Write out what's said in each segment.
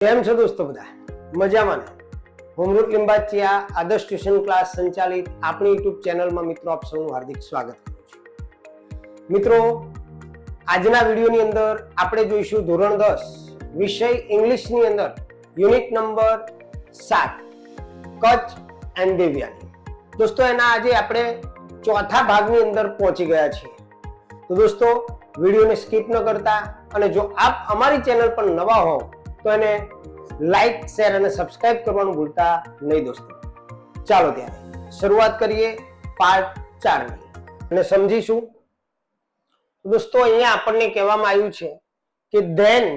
કેમ છો દોસ્તો? બધા મજામાં ને? હોમરૂટ લિંબાચિયા આદર્શ ટ્યુશન ક્લાસ સંચાલિત આપણી યુટ્યુબ ચેનલમાં મિત્રો આપ સૌનું હાર્દિક સ્વાગત કરું છું. મિત્રો, આજના વિડીયોની અંદર આપણે જોઈશું ધોરણ 10 વિષય ઇંગ્લિશની અંદર unit number 7 Kutch and Devyani. દોસ્તો, એના આજે આપણે ચોથા ભાગની અંદર પહોંચી ગયા છીએ. તો દોસ્તો, વિડીયોને સ્કીપ ન કરતા અને જો આપ અમારી ચેનલ પર નવા હો તો એને લાઈક, શેર અને સબસ્ક્રાઇબ કરવાનું ભૂલતા નહીં દોસ્તો. ચાલો ત્યારે શરૂઆત કરીએ પાર્ટ 4 ની અને સમજીશું. દોસ્તો, અહીંયા આપણને કહેવામાં આવ્યું છે કે then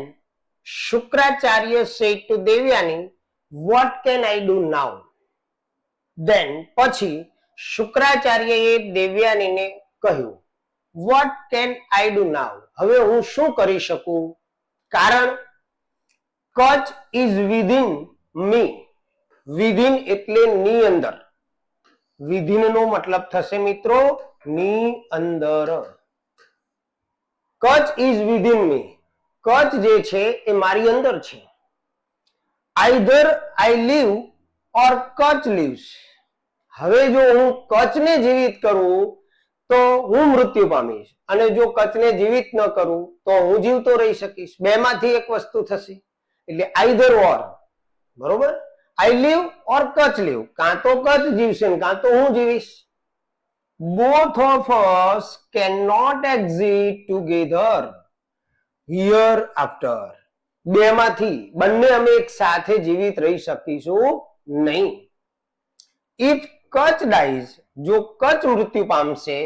Shukracharya said to Devyani what can I do now? then પછી શુક્રાચાર્યએ દેવયાનીને કહ્યું what can I do now? હવે હું શું કરી શકું? કારણ Kutch is within me. within એટલે ની અંદર. within નો મતલબ થશે મિત્રો ની અંદર. Kutch is within me. Kutch જે છે એ મારી અંદર છે. either I live or Kutch lives. હવે જો હું કચ્છને જીવિત કરું તો હું મૃત્યુ પામીશ અને જો કચ્છને જીવિત ન કરું તો હું જીવતો રહી શકીશ. બેમાંથી એક વસ્તુ થશે એટલે either or. બરોબર? I live or Kutch live. કાં તો કચ્છ જીવશે ને કાં તો હું જીવીશ. both of us cannot exist together hereafter. બેમાંથી બંને અમે એક સાથે જીવિત રહી શકીશું નહીં. if કચ્છ dies, જો કચ્છ મૃત્યુ પામશે,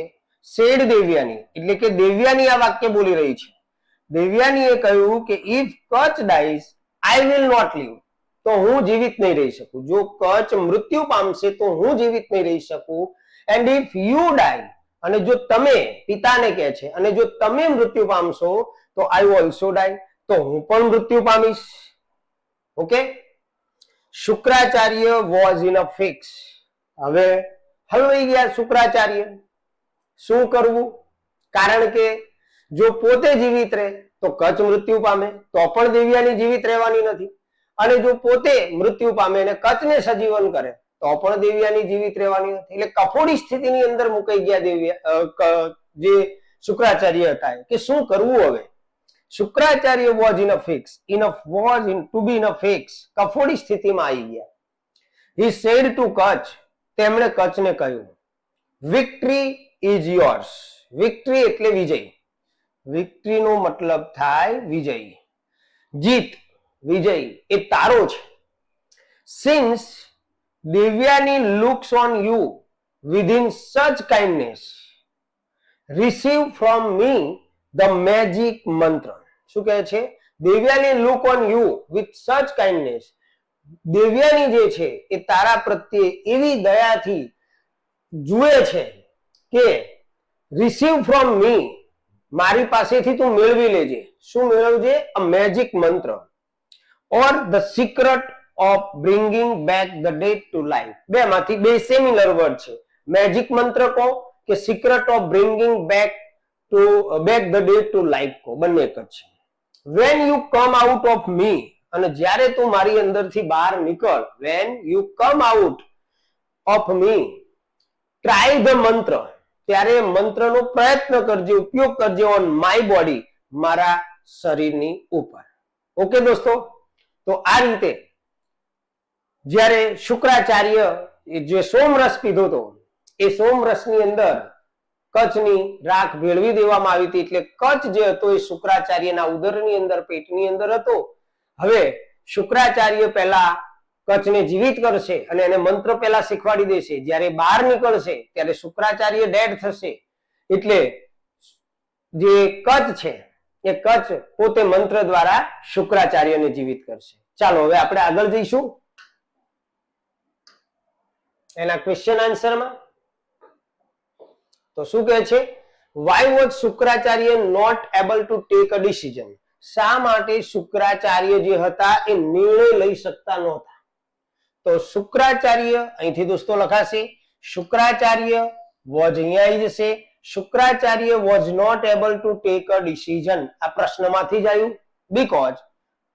said દેવયાની, એટલે કે દેવયાની આ વાક્ય બોલી રહી છે. દેવયાનીએ કહ્યું કે if Kutch dies I will not live. તો હું જીવિત નહીં રહી શકું. જો કચ્છ મૃત્યુ પામશે તો હું જીવિત નહીં રહી શકું. and if you die, અને જો તમે, પિતાને કહે છે, અને જો તમે મૃત્યુ પામશો તો I also die. તો હું પણ મૃત્યુ પામીશ. Okay? Shukracharya was in a fix. હવે હલવાઈ ગયા શુક્રાચાર્ય. શું કરવું? કારણ કે જો પોતે જીવિત રહે તો કચ્છ મૃત્યુ પામે તો પણ દેવયાની જીવિત રહેવાની નથી, અને જો પોતે મૃત્યુ પામે અને કચ્છને સજીવન કરે તો પણ દેવયાની જીવિત રહેવાની નથી. એટલે કફોડી સ્થિતિની અંદર મુકાઈ ગયા જે શુક્રાચાર્ય હતા કે શું કરવું હવે. Shukracharya was in a fix. was in to be in a fix. કફોડી સ્થિતિમાં આવી ગયા. he said to કચ્છ, તેમણે કચ્છને કહ્યું victory is yours. victory એટલે વિજય. વિક્ટરી નો મતલબ થાય વિજય. જીત, વિજય એ તારો છે. since Devyani looks on you within such kindness, receive from me the magic mantra. શું કહે છે? Devyani look on you with such kindness. Devyani જે છે એ તારા પ્રત્યે એવી દયાથી જુએ છે કે receive from me, મારી પાસેથી તું મેળવી લેજે. શું મેળવજે? a magic mantra or the secret of bringing back the dead to life. બેમાંથી બે સિમિલર વર્ડ છે. મેજિક મંત્ર કહો કે secret of bringing back the dead to life કહો, બંને એક જ છે. when you come out of me, અને જ્યારે તું મારી અંદરથી બહાર નીકળ, when you come out of me, try the mantra, ત્યારે મંત્રનો પ્રયત્ન કરજે, ઉપયોગ કરજે ઓન માય બોડી, મારા શરીરની ઉપર. ઓકે દોસ્તો? તો આ રીતે જ્યારે શુક્રાચાર્ય જે સોમરસ પીધો હતો એ સોમરસની અંદર કચ્છની રાખ ભેળવી દેવામાં આવી હતી. એટલે કચ્છ જે હતો એ શુક્રાચાર્યના ઉદરની અંદર, પેટની અંદર હતો. હવે શુક્રાચાર્ય પહેલા કચ્છને જીવિત કરશે અને એને મંત્ર પહેલા શીખવાડી દેશે. જ્યારે બહાર નીકળશે ત્યારે શુક્રાચાર્ય ડેડ થશે. એટલે જે કચ્છ છે એ કચ્છ પોતે મંત્ર દ્વારા શુક્રાચાર્યને જીવિત કરશે. ચાલો હવે આપણે આગળ જઈશું એના ક્વેશ્ચન આન્સરમાં. તો શું કહે છે? why was Shukracharya not able to take a decision? શા માટે શુક્રાચાર્ય જે હતા એ નિર્ણય લઈ શકતા નહોતા? તો શુક્રાચાર્ય અહીંથી દોસ્તો લખાશે શુક્રાચાર્ય was અહીંયા આવી જશે. Shukracharya was not able to take a decision. આ પ્રશ્નમાંથી જ આવ્યું. because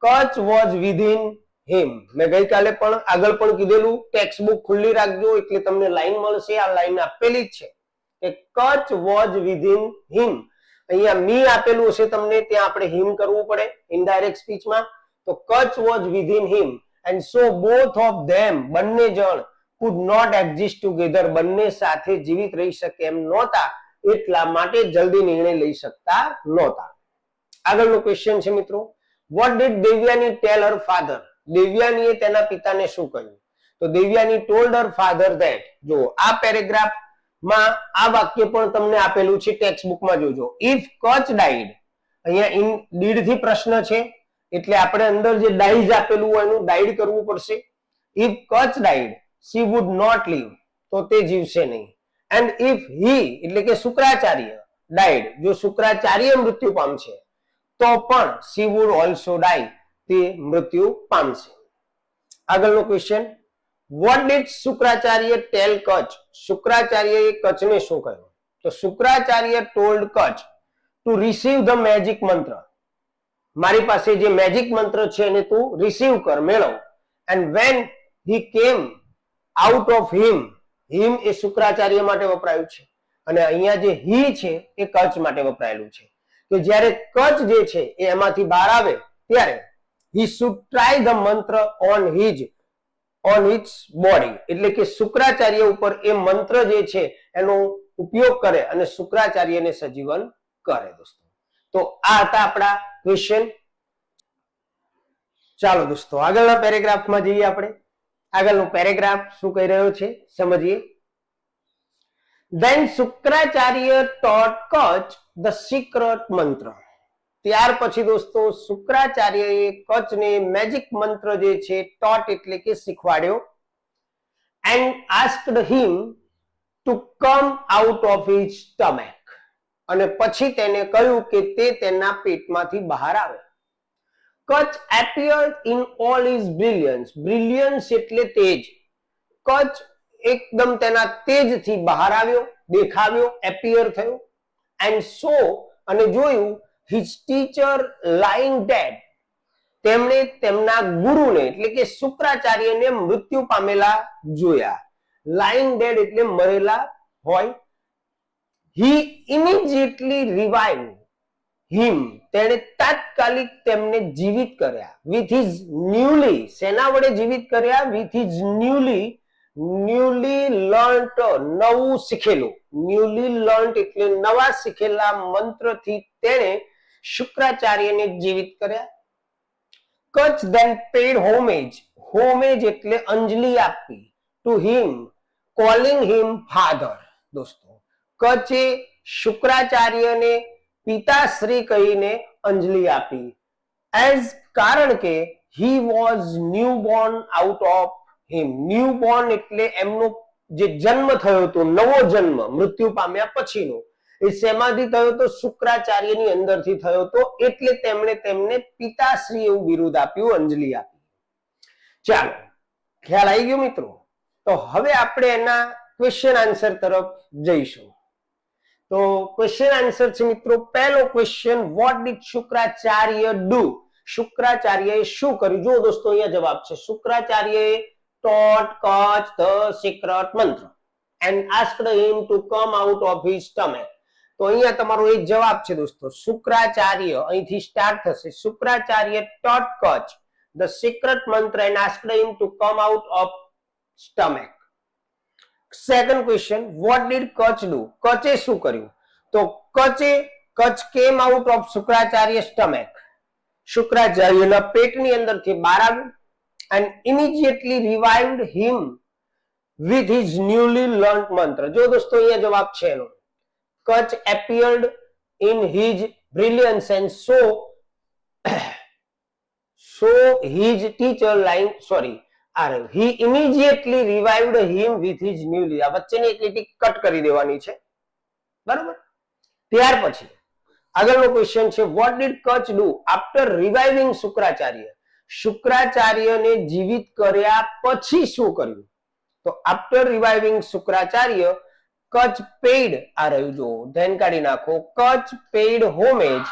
કચ્છ વોઝ વિધિન હિમ. મેં ગઈકાલે પણ આગળ પણ કીધેલું, ટેક્સ્ટ બુક ખુલ્લી રાખજો એટલે તમને લાઈન મળશે. આ લાઈન આપેલી જ છે કે કચ્છ વોઝ વિધિન હિમ. અહીંયા મી આપેલું હશે તમને, ત્યાં આપણે હિમ કરવું પડે ઇનડાયરેક્ટ સ્પીચમાં. તો Kutch was within him and so both of them, બંને જણ could not exist together, બંને સાથે જીવિત રહી શકે એમ નહોતા, એટલા માટે જલ્દી નિર્ણય લઈ શકતા નહોતા. આગળનો ક્વેશ્ચન છે મિત્રો, what did Devayani tell her father? દેવયાનીએ તેના પિતાને શું કહ્યું? તો Devyani told her father that, જો આ પેરેગ્રાફ માં આ વાક્ય પણ તમને આપેલું છે, ટેક્સ્ટ બુકમાં જોજો. if કચ્છ died, અહીંયા ઇન ડીડ થી પ્રશ્ન છે એટલે આપણે અંદર જે ડાઈઝ આપેલું હોય એનું ડાઈડ કરવું પડશે. if Kutch died she would not live, તો તે જીવશે નહીં. and if he એટલે કે શુક્રાચાર્ય died, જો શુક્રાચાર્ય મૃત્યુ પામશે તો પણ she would also die, તે મૃત્યુ પામશે. આગળનો question, what did Shukracharya tell Kacha? શુક્રાચાર્યએ કચ્છને શું કહ્યું? તો Shukracharya told Kutch to receive the magic મંત્ર, મારી પાસે જે મેજિક મંત્ર છે એને તું રિસીવ કર, મેળવ. and when he came out of him, him એ શુક્રાચાર્ય માટે વપરાયું છે અને અહીંયા જે he છે એ કચ્છ માટે વપરાયેલું છે, કે જ્યારે કચ્છ જે છે એ એમાંથી બહાર આવે ત્યારે he should try the મંત્ર on its body, એટલે કે શુક્રાચાર્ય ઉપર એ મંત્ર જે છે એનો ઉપયોગ કરે અને શુક્રાચાર્યને સજીવન કરે. દોસ્તો, તો આ હતા આપણા ક્વેશ્ચન. ચાલો દોસ્તો, આગળના પેરેગ્રાફમાં જઈએ આપણે. આગળનો પેરેગ્રાફ શું કહી રહ્યો છે સમજીએ. then Shukracharya taught Kutch the secret મંત્ર. ત્યાર પછી દોસ્તો શુક્રાચાર્યએ કચ્છને મેજિક મંત્ર જે છે taught એટલે કે શીખવાડ્યો. and asked him to come out of his stomach, અને પછી તેને કહ્યું કે તે તેના પેટમાંથી બહાર આવે. Kutch appeared in all his brilliance, brilliance એટલે તેજ. કચ્છ એકદમ તેના તેજથી બહાર આવ્યો, દેખાવ્યો, appear થયો. and so, અને જોયું, his teacher lying dead, તેમણે તેમના ગુરુને એટલે કે શુક્રાચાર્યને મૃત્યુ પામેલા જોયા. lying dead એટલે મરેલા હોય. he immediately revived him, તેણે તાત્કાલિક તેમને જીવિત કર્યા. with his newly, સેના વડે જીવિત કર્યા? with his newly learnt, નવું શીખેલું. newly learnt એટલે નવા શીખેલા મંત્રથી તેણે શુક્રાચાર્યને જીવિત કર્યા. Kutch then paid homage, homage એટલે અંજલિ આપવી, to him, calling him father. દોસ્તો, કચ્છે શુક્રાચાર્યને પિતાશ્રી કહીને અંજલિ આપી. એઝ, કારણ કે he was newborn out of him, newborn એટલે એમનો જે જન્મ થયો હતો, નવો જન્મ મૃત્યુ પામ્યા પછીનો, એ શેમાંથી થયો તો? શુક્રાચાર્યની અંદરથી થયો હતો, એટલે તેમણે તેમને પિતાશ્રી એવું બિરુદ આપ્યું, અંજલિ આપી. ચાલો, ખ્યાલ આવી ગયો મિત્રો? તો હવે આપણે એના ક્વેશ્ચન આન્સર તરફ જઈશું. તો ક્વેશ્ચન આન્સર છે મિત્રો, પહેલો question, what did Shukracharya do? શુક્રાચાર્યએ શું કર્યું? જો દોસ્તો અહીંયા જવાબ છે, શુક્રાચાર્યએ taught કચ્છ the secret મંત્ર and asked him to come out of his stomach. તો અહીંયા તમારો એક જવાબ છે દોસ્તો, શુક્રાચાર્ય અહીંથી સ્ટાર્ટ થશે. Shukracharya taught Kutch the secret મંત્ર and asked him to come out of stomach. Second question, what did Kutch do? કચ્છે શું કર્યું? તો Kutch came out of Shukracharya stomach, શુક્રાચાર્યના પેટની અંદરથી બહાર આવ્યું. and immediately revived him with his newly learnt મંત્ર. જો દોસ્તો અહીંયા જવાબ છે એનો, Kutch appeared in his brilliance and so his teacher lying, sorry, he immediately revived him with his newly, આ વચ્ચેની એક લીટી કટ કરી દેવાની છે, બરાબર? ત્યાર પછી આગળનો ક્વેશ્ચન છે, what did Kutch do after reviving Shukracharya? શુક્રાચાર્યને જીવિત કર્યા પછી શું કર્યું? તો after reviving Shukracharya, Kutch paid, આ રહ્યું જો, ધ્યાન કાઢી નાખો, Kacha paid homage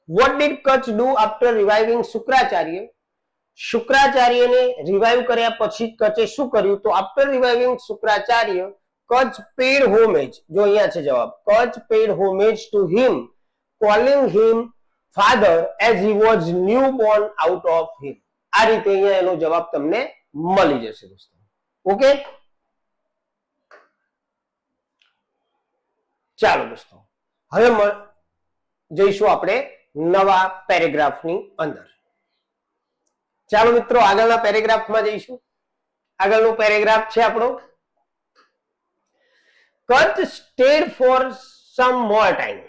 what did Kacha do after reviving Shukracharya? શુક્રાચાર્યને રિવાઇવ કર્યા પછી કચ્છે શું કર્યું? તો after reviving Shukracharya Kacha paid homage, જો અહીંયા છે જવાબ, Kacha paid homage to him, calling him father as he was new born out of him. આ રીતે અહીંયા એનો જવાબ તમને મળી જશે દોસ્તો. ઓકે, ચાલો દોસ્તો, હવે જઈશું આપણે નવા પેરેગ્રાફની અંદર. ચાલો મિત્રો, આગળના પેરેગ્રાફમાં જઈશું. આગળનો પેરેગ્રાફ છે આપણો, Kutch stayed for some more time.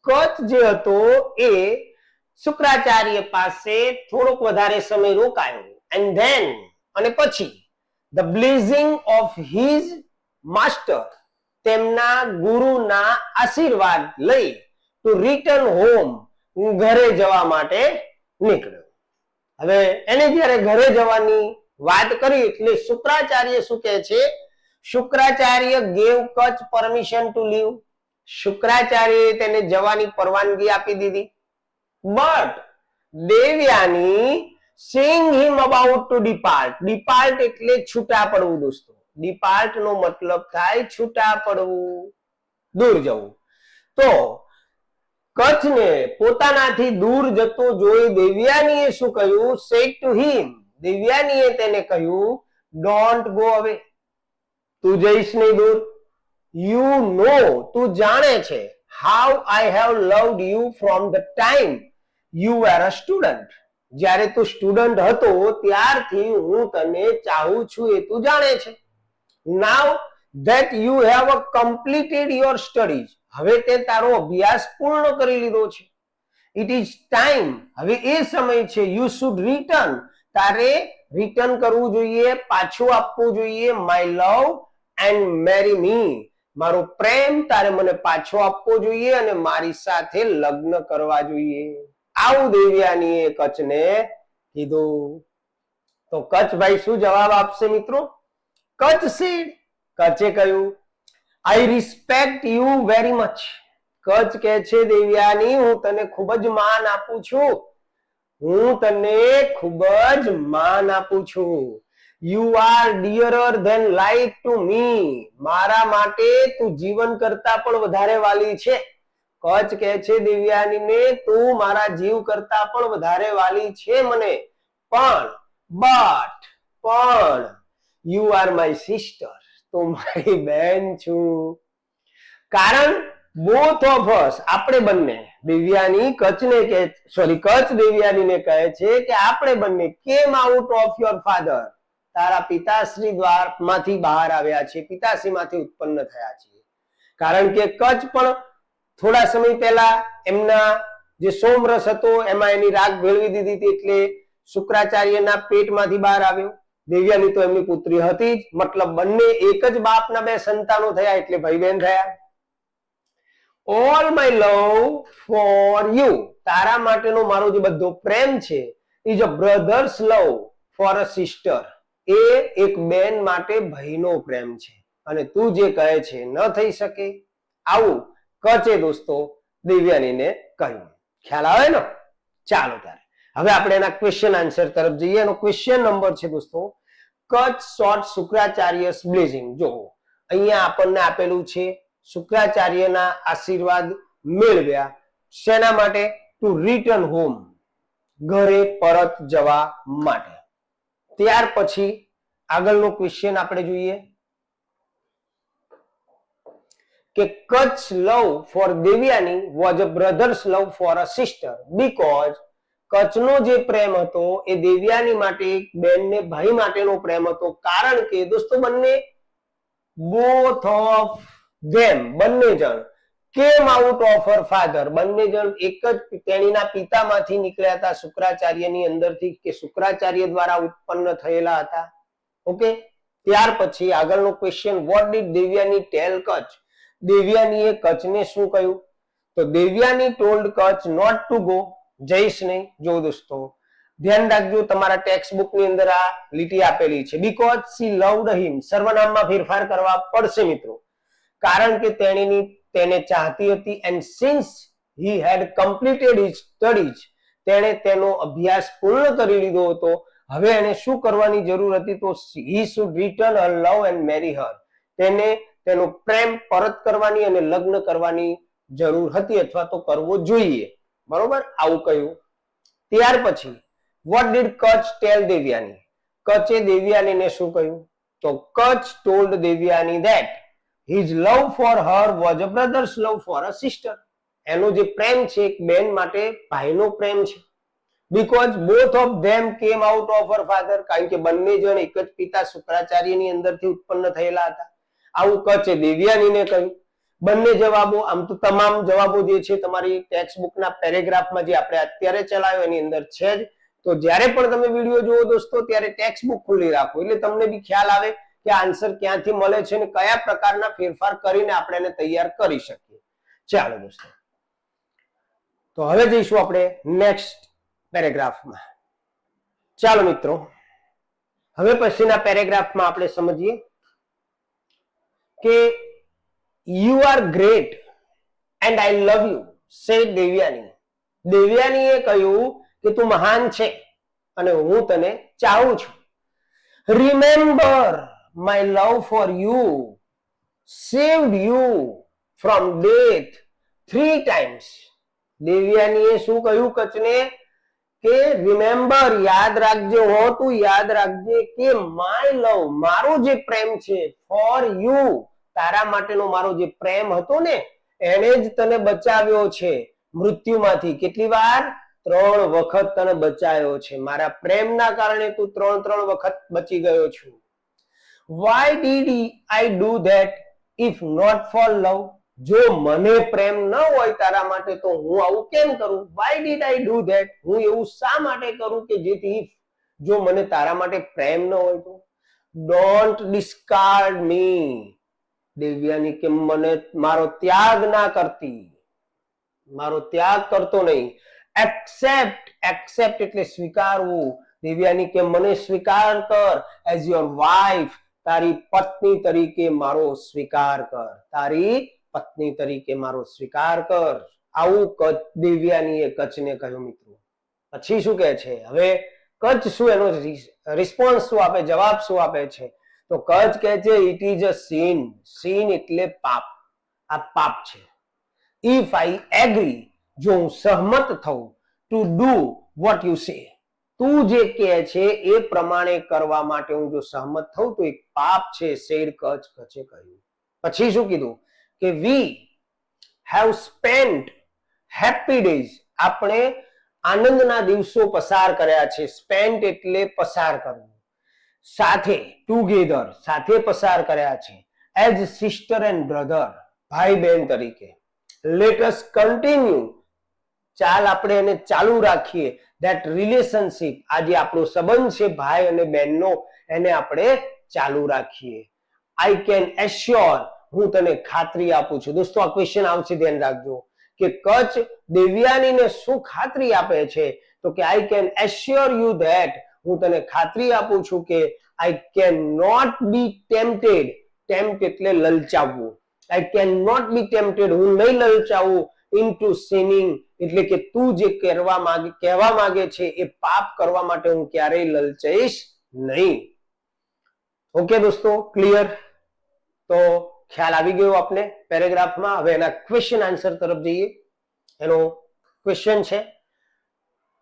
Kutch જે હતો એ શુક્રાચાર્ય પાસે થોડોક વધારે સમય રોકાયો. એન્ડ ધેન, અને પછી, the blessing of his master, તેમના ગુરુના આશીર્વાદ લઈ, ટુ રિટર્ન હોમ, ઘરે જવા માટે નીકળ્યો. હવે એને જ્યારે ઘરે જવાની વાત કરી એટલે શુક્રાચાર્ય શું કહે છે? Shukracharya gave Kacha permission to leave. શુક્રાચાર્યએ તેને જવાની પરવાનગી આપી દીધી. But Devayani seeing him about to depart. Depart એટલે છૂટા પડવું દોસ્તો. ડિપાર્ટ નો મતલબ થાય છૂટા પડવું, દૂર જવું. તો કચ્છને પોતાનાથી દૂર જતો જોઈ દેવયાનીએ શું કહ્યું? said to him, દેવયાનીએ તેને કહ્યું, don't go away, તું જઈશ નહીં દૂર. you know, તું જાણે છે, how I have loved you from the time you were a student. જ્યારે તું સ્ટુડન્ટ હતો ત્યારથી હું તને ચાહું છું એ તું જાણે છે. now that you have completed your studies, હવે તે તારો અભ્યાસ પૂર્ણ કરી લીધો છે. it is time, હવે એ સમય છે. you should return, તારે રિટર્ન કરવું જોઈએ, પાછું આપવું જોઈએ. my love and marry me, મારો પ્રેમ તારે મને પાછો આપવો જોઈએ અને મારી સાથે લગ્ન કરવા જોઈએ. આવું દેવયાનીએ કચ્છને કીધું. તો કચ્છ ભાઈ શું જવાબ આપશે મિત્રો? કચ્છ said, કચ્છે કહ્યું, I respect you very much. Kutch કહે છે દેવયાની, હું તને ખૂબ જ માન આપું છું. હું તને ખૂબ જ માન આપું છું. You are dearer than life to me. મારા માટે તું જીવન કરતા પણ વધારે વાલી છે. કચ્છ કહે છે દેવયાનીને, તું મારા જીવ કરતા પણ વધારે વાલી છે મને. પણ you are my sister, તું મારી બહેન છું. કારણ both of us, આપણે બંને, દેવયાની કચ્છને કહે, કચ્છ દેવયાનીને કહે છે કે આપણે બંને came out of your father, તારા પિતાશ્રી દ્વારમાંથી બહાર આવ્યા છે, પિતાશ્રીમાંથી ઉત્પન્ન થયા છે. કારણ કે કચ્છ પણ થોડા સમય પહેલા એમના જે સોમરસ હતો એમાં એની રાગ ભેળવી દીધી હતી એટલે શુક્રાચાર્યના પેટમાંથી બહાર આવ્યો. દેવયાની તો એમની પુત્રી હતી જ, મતલબ બંને એક જ બાપના બે સંતાનો થયા એટલે ભાઈ બહેન થયા. all my love for you, તારા માટેનો મારો જે બધો પ્રેમ છે, is a brother's love for a sister, એ એક બેન માટે ભાઈનો પ્રેમ છે. અને તું જે કહે છે ન થઈ શકે. આવું કચ્છે દોસ્તો દેવયાનીને કહ્યું. ખ્યાલ આવે ને? ચાલો ત્યારે હવે આપણે એના ક્વેશ્ચન આન્સર તરફ જઈએ. એનો ક્વેશ્ચન નંબર છે દોસ્તો, કચ્છ sought શુક્રાચાર્ય's blessing. જો અહીંયા આપણને આપેલું છે શુક્રાચાર્યના આશીર્વાદ મેળવ્યા. શેના માટે? ટુ રિટર્ન હોમ, ઘરે પરત જવા માટે. ત્યાર પછી આગળનો ક્વેશ્ચન આપણે જોઈએ કે કચ્છ લવ four Devyani was a brothers love for a sister, because કચ્છનો જે પ્રેમ હતો એ દેવયાની માટે એક બેનને ભાઈ માટેનો પ્રેમ હતો. કારણ કે દોસ્તો બંને both of them, બંને જણ came out of her father, બંને જણ એક જ તેણીના પિતામાંથી નીકળ્યા હતા, શુક્રાચાર્યની અંદરથી, કે શુક્રાચાર્ય દ્વારા ઉત્પન્ન થયેલા હતા. ઓકે, ત્યાર પછી આગળનો question, what did Devayani tell Kacha? દેવયાનીએ કચ્છને શું કહ્યું? તો Devyani told Kutch not to go, જઈશ નહીં. જો દોસ્તો ધ્યાન રાખજો, તમારા ટેક્સ્ટ બુક ની અંદર આ લીટી આપેલી છે, because she loved him, સર્વનામમાં ફેરફાર કરવા પડશે મિત્રો, કારણ કે તેને ચાહતી હતી. and since he had completed his studies, તેણે તેનો અભ્યાસ પૂર્ણ કરી લીધો હતો. હવે એને શું કરવાની જરૂર હતી? તો he should return her love and marry her, તેને તેનો પ્રેમ પરત કરવાની અને લગ્ન કરવાની જરૂર હતી અથવા તો કરવો જોઈએ. બરોબર, આવું કહ્યું. ત્યાર પછી what did Kach tell Devyani? કચે દેવયાનીને શું કહ્યું? તો Kach told Devyani that his love for her was a brother's love for a sister. એનો જે પ્રેમ છે એક બેન માટે ભાઈનો પ્રેમ છે. because both of them came out of her father, કારણ કે બંને જણ એક જ પિતા શુક્રાચાર્યની અંદરથી ઉત્પન્ન થયેલા હતા. આવું કચે દેવયાનીને કહ્યું. બંને જવાબો, આમ તો તમામ જવાબો જે છે તમારી ટેક્સ્ટ બુકના પેરેગ્રાફમાં જે આપણે અત્યારે ચલાવ્યો એની અંદર છે જ. તો જ્યારે પણ તમે વિડીયો જુઓ દોસ્તો ત્યારે ટેક્સ્ટ બુક ખુલ્લી રાખો, એટલે તમને બી ખ્યાલ આવે કે આન્સર ક્યાંથી મળે છે અને કયા પ્રકારના ફેરફાર કરીને આપણે એને તૈયાર કરી શકીએ. ચાલો દોસ્તો, તો હવે જઈશું આપણે નેક્સ્ટ પેરેગ્રાફમાં. ચાલો મિત્રો, હવે પછીના પેરેગ્રાફમાં આપણે સમજીએ કે you are great and I love you said Devayani. દેવયાનીએ કહ્યું કે તું મહાન છે અને હું તને ચાહું છું. Remember my love for you saved you from death 3 times. દેવયાનીએ શું કહ્યું કચને? કે રિમેમ્બર, યાદ રાખજે, હો તું યાદ રાખજે કે માય લવ, મારો જે પ્રેમ છે, ફોર યુ, તારા માટેનો મારો જે પ્રેમ હતો ને એને જ તને બચાવ્યો છે મૃત્યુમાંથી. કેટલી વાર? 3 વખત તને બચાવ્યો છે. મારા પ્રેમના કારણે તું 3 વખત બચી ગયો છું. why did I do that if not for love? જો મને પ્રેમ ન હોય તારા માટે તો હું આવું કેમ કરું? why did I do that? હું એવું શા માટે કરું કે જેથી જો મને તારા માટે પ્રેમ ન હોય તો? don't discard me. દેવયાની કે મને મારો ત્યાગ ના કરતી, મારો ત્યાગ કરતો નહીં. accept, accept એટલે સ્વીકારવું. દેવયાની કે મને સ્વીકાર કર as your wife, તારી પત્ની તરીકે મારો સ્વીકાર કર, તારી પત્ની તરીકે મારો સ્વીકાર કર. આવું દેવયાનીએ કચ્છને કહ્યું મિત્રો. પછી શું કહે છે? હવે કચ્છ શું એનો રિસ્પોન્સ શું આપે, જવાબ શું આપે છે? તો કચ્છ કહે છે it is a sin. sin એટલે પાપ, આ પાપ છે. if I agree, જો હું સહમત થઉં, to do what you say, તું જે કહે છે એ પ્રમાણે કરવા માટે હું જો સહમત થઉં તો એક પાપ છે, said કચ્છે કહ્યું. પછી શું કીધું કે we have spent happy days, આપણે આનંદના દિવસો પસાર કર્યા છે. spent એટલે પસાર કરવું, સાથે, ટુગેધર, સાથે પસાર કર્યા છે. as sister and brother, ભાઈ બહેન તરીકે. let us continue, ચાલ આપણે એને ચાલુ રાખીએ. that relationship, આ જે આપણો સંબંધ છે ભાઈ અને બહેનનો, એને આપણે ચાલુ રાખીએ. I can assure, હું તને ખાતરી આપું છું. દોસ્તો આ ક્વેશ્ચન આવશે, ધ્યાન રાખજો કે કચ્છ દેવયાનીને શું ખાતરી આપે છે? તો કે I can assure you that, હું તને ખાતરી આપું છું કે I cannot be tempted. tempt એટલે લલચાવવું. I cannot be tempted, હું નહીં લલચાવું into sinning, એટલે કે તું જે કહેવા માંગે છે એ પાપ કરવા માટે હું ક્યારેય લલચાઈશ નહીં. ઓકે દોસ્તો, ક્લિયર? તો ખ્યાલ આવી ગયો આપને પેરેગ્રાફમાં. હવે એના ક્વેશ્ચન આન્સર તરફ જઈએ. એનો ક્વેશ્ચન છે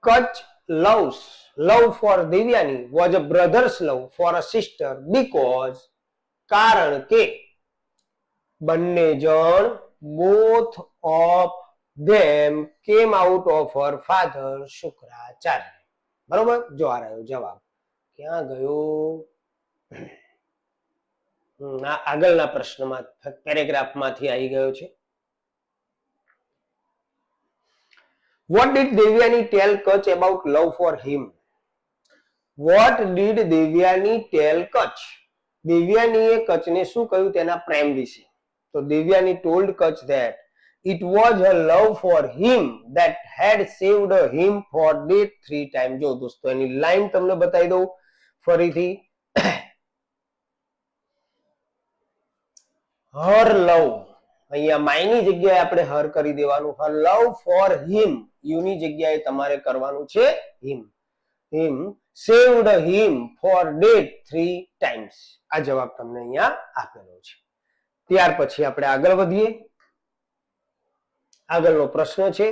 Kutch loves, love for Devyani was a brother's love for a sister because, કારણ કે બંને જણ both of them came out of her father Shukracharya. બરોબર, જો આ રહ્યો જવાબ. ક્યાં ગયો? આગળના પ્રશ્નમાં પેરેગ્રાફમાંથી આવી ગયો છે. What did Devyani tell Kach about love for him? What did Devyani tell Kach? દેવયાનીએ કચ્છને શું કહ્યું તેના પ્રેમ વિશે? તો Devyani told Kach that it was her love for him that had saved him for death 3 times. જો દોસ્તો એની લાઈન તમને બતાવી દઉં ફરીથી. her love, અહીંયા માયની જગ્યાએ આપણે હર કરી દેવાનું. હર લવ ફોર હિમ, યુ ની જગ્યાએ તમારે કરવાનું છે him. Him saved him for death 3 times. આ જવાબ તમને અહીંયા આપેલો છે. ત્યાર પછી આપણે આગળ વધીએ. આગળનો પ્રશ્ન છે,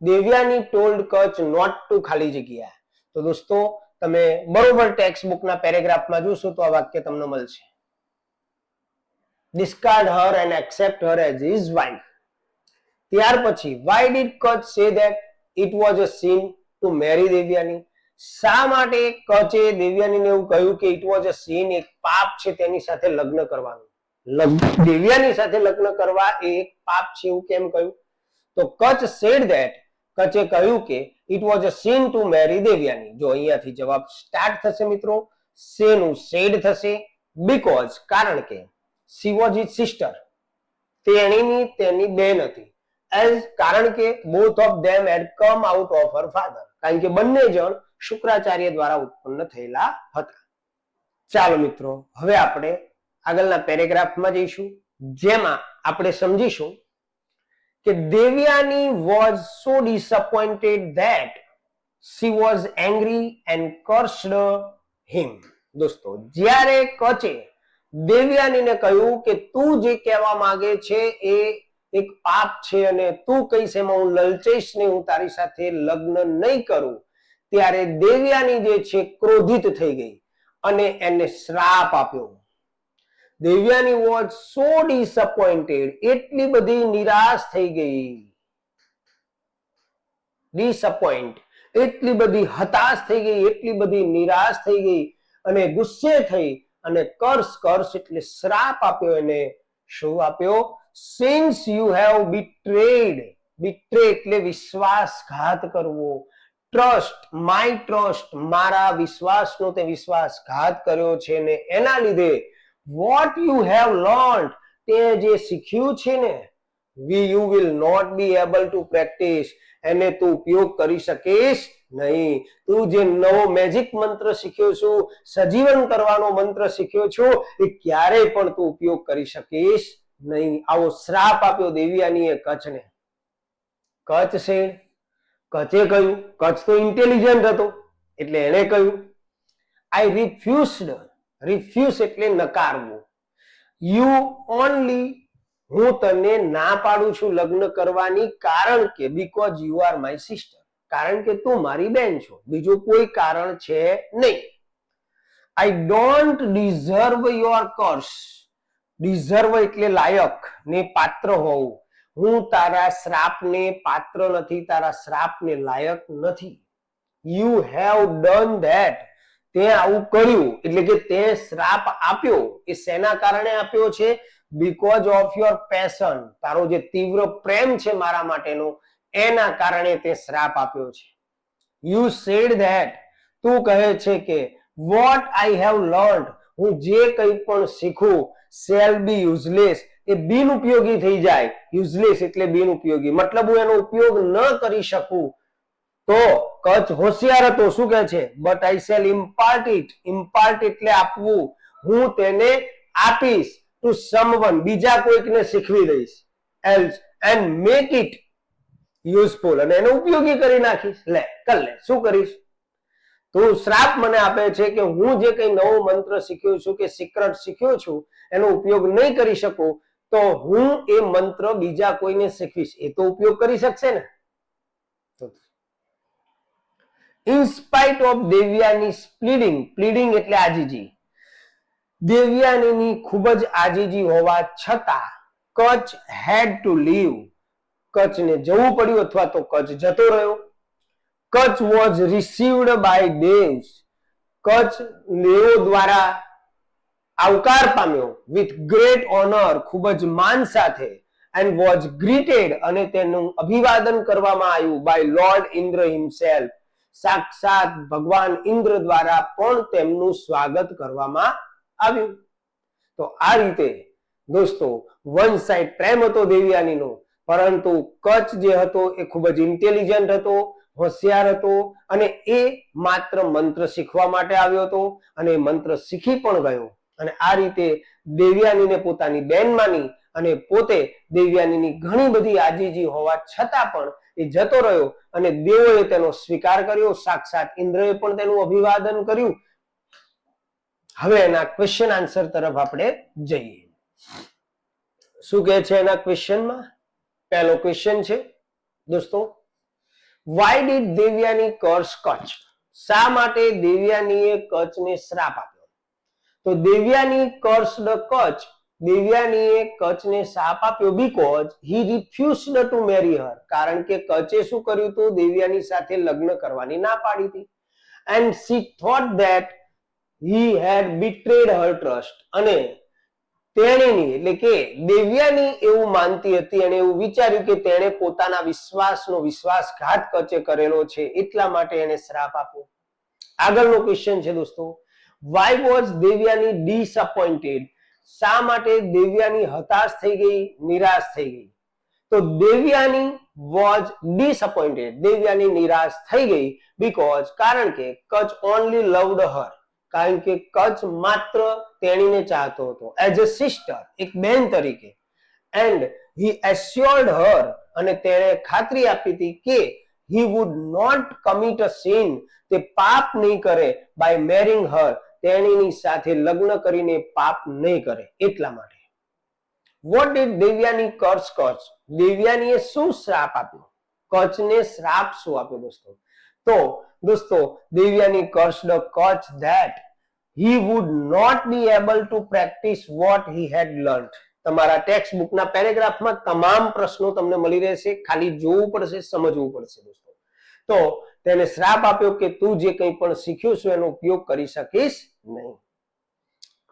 Devyani told Kacha not to ખાલી જગ્યા. તો દોસ્તો તમે બરોબર ટેક્સ્ટ બુકના પેરેગ્રાફમાં જોશો તો આ વાક્ય તમને મળશે. Discard her and accept her as his wife. ત્યાર પછી why did Kach say that it was a sin to marry Devyani? શા માટે કચે દેવ્યાનીને એવું કહ્યું કે it was a sin, એક પાપ છે તેની સાથે લગ્ન કરવાનું? દેવ્યાની સાથે લગ્ન કરવા એ એક પાપ છે એવું કેમ કહ્યું? તો કચ said that, કચે કહ્યું કે it was a sin to marry Devyani. જો અહીંયાથી જવાબ સ્ટાર્ટ થશે મિત્રો, say નું said થશે, because કારણ કે she was his sister, તેની બેન હતી, as કારણ કે both of them had come out of her father, કારણ કે બંને જણ શુક્રાચાર્ય દ્વારા ઉત્પન્ન થયેલા હતા. ચાલો મિત્રો હવે આપણે આગળના પેરેગ્રાફમાં જઈશું, જેમાં આપણે સમજીશું કે Devyani was so disappointed that she was angry and cursed him. દોસ્તો જ્યારે કચે દેવ્યાનીને કહ્યું કે તું જે કહેવા માંગે છે એ એક પાપ છે અને તું કહીશ એમાં હું લલચઈશ નહીં, હું તારી સાથે લગ્ન નહીં કરું, ત્યારે દેવ્યાની જે છે ક્રોધિત થઈ ગઈ અને એને શ્રાપ આપ્યો. દેવ્યાની was so disappointed, એટલી બધી નિરાશ થઈ ગઈ. disappoint એટલી બધી હતાશ થઈ ગઈ, એટલી બધી નિરાશ થઈ ગઈ અને ગુસ્સે થઈ અને કર્સ એટલે શ્રાપ આપ્યો. એને શું આપ્યો? since you have betrayed, betray એટલે વિશ્વાસઘાત કરવો, trust, my trust, મારા વિશ્વાસનો તે વિશ્વાસઘાત કર્યો છે ને એના લીધે what you have learned, તે જે શીખ્યું છે ને, you will not be able to practice, એને તું ઉપયોગ કરી શકીશ નહીં. તું જે નવો મેજિક મંત્ર શીખ્યો છું, સજીવન કરવાનો મંત્ર શીખ્યો છો, એ ક્યારેય પણ તું ઉપયોગ કરી શકીશ નહીં. આવો શ્રાપ આપ્યો દેવ્યાનીએ કચ્છને. કચ્છ છે, કચ્છે કહ્યું, કચ્છ તો ઇન્ટેલિજન્ટ હતો એટલે એને કહ્યું આઈ રિફ્યુઝડ, રિફ્યુઝ એટલે નકારવું, યુ ઓનલી, હું તને ના પાડું છું લગ્ન કરવાની, કારણ કે because you are my sister, કારણ કે તું મારી બેન છો, બીજું કોઈ કારણ છે નહીં. I don't deserve your curse, deserve એટલે લાયક ને પાત્ર હોવું, હું તારા શ્રાપને પાત્ર નથી, તારા શ્રાપને લાયક નથી. યુ હેવ ડન ધેટ, તે આવું કર્યું એટલે કે તે શ્રાપ આપ્યો, એ શેના કારણે આપ્યો છે? બીકોઝ ઓફ યોર પેશન, તારો જે તીવ્ર પ્રેમ છે મારા માટેનો, એના કારણે તે શ્રાપ આપ્યો છે. યુ સેડ ધેટ, તું કહે છે કે વોટ આઈ હેવ લર્ન્ડ, હું જે કંઈ પણ શીખું, શેલ બી યુઝલેસ, એ બિનઉપયોગી થઈ જાય. યુઝલેસ એટલે બિનઉપયોગી, મતલબ હું એનો ઉપયોગ ન કરી શકું. તો કચ્છ હોશિયાર હતો, શું કહે છે? But I shell impart it, impart એટલે આપવું, હું તેને આપીશ, ટુ સમવન, બીજા કોઈકને શીખવી દઈશ, else and make it useful, અને એને ઉપયોગી કરી નાખીશ. લે કર લે, શું કરીશ? તું શ્રાપ મને આપે છે કે હું જે કઈ નવો મંત્ર શીખ્યો છું કે સિક્રેટ શીખ્યો છું એનો ઉપયોગ નહીં કરી શકું, તો હું એ મંત્ર બીજા કોઈને શીખવીશ, એ તો ઉપયોગ કરી શકશે ને. In spite of Devyani's pleading, pleading એટલે આજીજી, દેવ્યાનીની ખૂબ જ આજીજી હોવા છતાં કચ્છ હેડ ટુ લીવ, કચ્છને જવું પડ્યું અથવા તો કચ્છ જતો રહ્યો. Kacha was received by Devas, Kacha દેવો દ્વારા આવકાર પામ્યો, વિથ ગ્રેટ ઓનર, ખૂબ જ માન સાથે, એન્ડ વોઝ ગ્રીટેડ, અને તેનું અભિવાદન કરવામાં આવ્યું, બાય લોર્ડ ઇન્દ્ર હિમસેલ્ફ, સાક્ષાત ભગવાન ઇન્દ્ર દ્વારા પણ તેમનું સ્વાગત કરવામાં આવ્યું. તો આ રીતે દોસ્તો વન સાઇડ પ્રેમ હતો દેવ્યાનીનો, પરંતુ કચ્છ જે હતો એ ખૂબ જ ઇન્ટેલિજન્ટ હતો, હોશિયાર હતો, અને એ માત્ર મંત્ર શીખવા માટે આવ્યો હતો અને મંત્ર શીખી પણ ગયો. અને આ રીતે દેવ્યાનીને પોતાની બેન માની અને પોતે દેવયાનીની ઘણી બધી આજીજી હોવા છતાં પણ એ જતો રહ્યો અને દેવોએ તેનો સ્વીકાર કર્યો, સાક્ષાત ઇન્દ્રએ પણ તેનું અભિવાદન કર્યું. હવે એના ક્વેશ્ચન આન્સર તરફ આપણે જઈએ. શું કહે છે એના ક્વેશ્ચનમાં? પહેલો ક્વેશ્ચન છે દોસ્તો, why did Devayani curse Kutch? શા માટે દેવયાનીએ કચ્છને શ્રાપ આપ્યો? તો દેવયાની કર્સ્ડ કચ્છ, દેવયાનીએ કચ્છને શ્રાપ આપ્યો બીકોઝ હી રિફ્યુઝડ ટુ મેરી હર, કારણ કે કચ્છે શું કર્યું હતું? દેવયાની સાથે લગ્ન કરવાની ના પાડી હતી. And she thought that he had betrayed her trust, અને તેણીની એટલે કે દેવયાની એવું માનતી હતી અને એવું વિચાર્યું કે તેણે પોતાના વિશ્વાસનો વિશ્વાસઘાત કચ્છે કરેલો છે, એટલા માટે એને શ્રાપ આપ્યો. આગળનો ક્વેશ્ચન છે દોસ્તો, વાય વોઝ દેવયાની ડિસઅપોઇન્ટેડ? શા માટે દેવયાની હતાશ થઈ ગઈ, નિરાશ થઈ ગઈ? તો દેવયાની વોઝ ડિસઅપોઇન્ટેડ, દેવયાની નિરાશ થઈ ગઈ બીકોઝ, કારણ કે કચ્છ ઓનલી લવ્ડ હર, કારણ કે કચ્છ માત્ર તેણીને ચાહતો હતો એઝ અ સિસ્ટર, એક બેન તરીકે. એન્ડ હી એસ્યોર્ડ હર, અને તેણે ખાતરી આપી હતી કે he would not commit a sin, તે પાપ નહીં કરે બાય મેરિંગ હર, તેણીની સાથે લગ્ન કરીને પાપ નહીં કરે એટલા માટે. What did Devayani curse Kacha? દેવયાનીએ શું શ્રાપ આપ્યો? કચ્છને શ્રાપ શું આપ્યો દોસ્તો? તો દોસ્તો Devayani cursed Kacha that he would not be able to practice what he had learned. તમારા ટેક્સ્ટ બુકના પેરેગ્રાફમાં તમામ પ્રશ્નો તમને મળી રહેશે, ખાલી જોવું પડશે, સમજવું પડશે દોસ્તો. તો તેને શ્રાપ આપ્યો કે તું જે કંઈ પણ શીખ્યો છે એનો ઉપયોગ કરી શકીશ નહીં.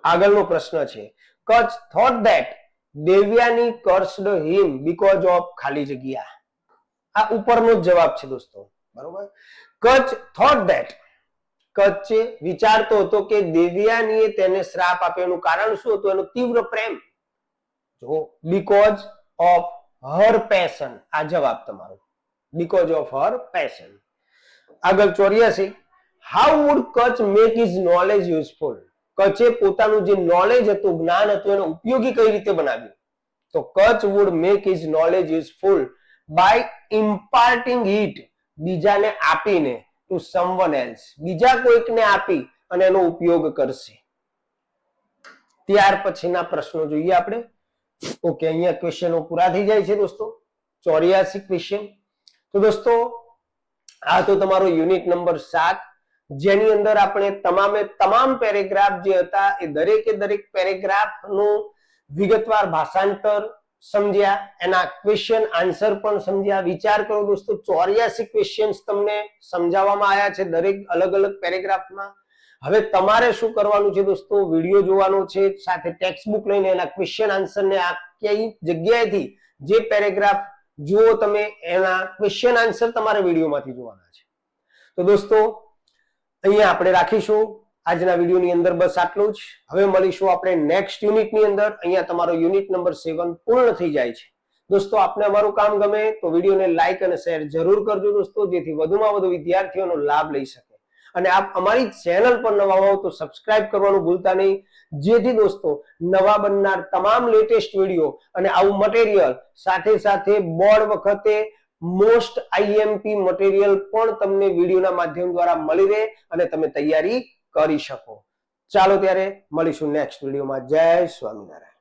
આગળનો પ્રશ્ન છે, Kutch thought that Devyani cursed him because of ખાલી જગ્યા. આ ઉપરનો જ જવાબ છે દોસ્તો, બરોબર. કચ્છ thought that, કચ્છ વિચારતો હતો કે દેવયાનીએ તેને શ્રાપ આપ્યો, એનું કારણ શું હતું? એનો તીવ્ર પ્રેમ. જો બીકોઝ ઓફ હર પેશન, આ જવાબ તમારો, બીકોઝ ઓફ હર પેશન. આગળ 84, how would Kacha make his knowledge useful? કચ્છે પોતાનું જે નોલેજ હતું, જ્ઞાન હતું, એને ઉપયોગી કઈ રીતે બનાવ્યું? તો Kacha would make his knowledge useful by imparting it, બીજાને આપીને, ટુ સમવન એલ્સ, બીજા કોઈકને આપી અને એનો ઉપયોગ કરશે. ત્યાર પછીના પ્રશ્નો જોઈએ આપણે. ઓકે, અહીંયા ક્વેશ્ચનો પૂરા થઈ જાય છે દોસ્તો. 84 ક્વેશ્ચન. તો દોસ્તો આ તો તમારો યુનિટ નંબર 7, જેની અંદર આપણે તમામ પેરેગ્રાફ જે હતા એ દરેકે દરેક પેરેગ્રાફનું વિગતવાર ભાષાંતર સમજ્યા, એના ક્વેશ્ચન આન્સર પણ સમજ્યા. વિચાર કરો દોસ્તો, 84 ક્વેશ્ચન્સ તમને સમજાવવામાં આવ્યા છે દરેક અલગ અલગ પેરેગ્રાફમાં. હવે તમારે શું કરવાનું છે દોસ્તો? વિડીયો જોવાનો છે, સાથે ટેક્સ્ટ બુક લઈને એના ક્વેશ્ચન આન્સરને આ કઈ જગ્યાએથી જે પેરેગ્રાફ જુઓ તમે, એના ક્વેશ્ચન આન્સર તમારે વિડીયોમાંથી જોવાના છે. તો દોસ્તો અહીંયા આપણે રાખીશું આજના વિડીયોની અંદર, બસ આટલું જ. હવે મળીશું આપણે નેક્સ્ટ યુનિટની અંદર. અહીંયા તમારો યુનિટ નંબર 7 પૂર્ણ થઈ જાય છે. દોસ્તો આપને અમારું કામ ગમે તો વિડીયોને લાઈક અને શેર જરૂર કરજો દોસ્તો, જેથી વધુમાં વધુ વિદ્યાર્થીઓનો લાભ લઈ શકે. અને આપ અમારી ચેનલ પર નવા હોવ તો સબસ્ક્રાઇબ કરવાનું ભૂલતા નહીં, જેથી દોસ્તો નવા બનનાર તમામ લેટેસ્ટ વિડીયો અને આવું મટીરિયલ, સાથે સાથે બોર્ડ વખતે મોસ્ટ આઈએમપી મટીરિયલ પણ તમને વિડીયોના માધ્યમ દ્વારા મળી રહે અને તમે તૈયારી કરી શકો. ચાલો ત્યારે મળીશું નેક્સ્ટ વિડીયોમાં. જય સ્વામિનારાયણ.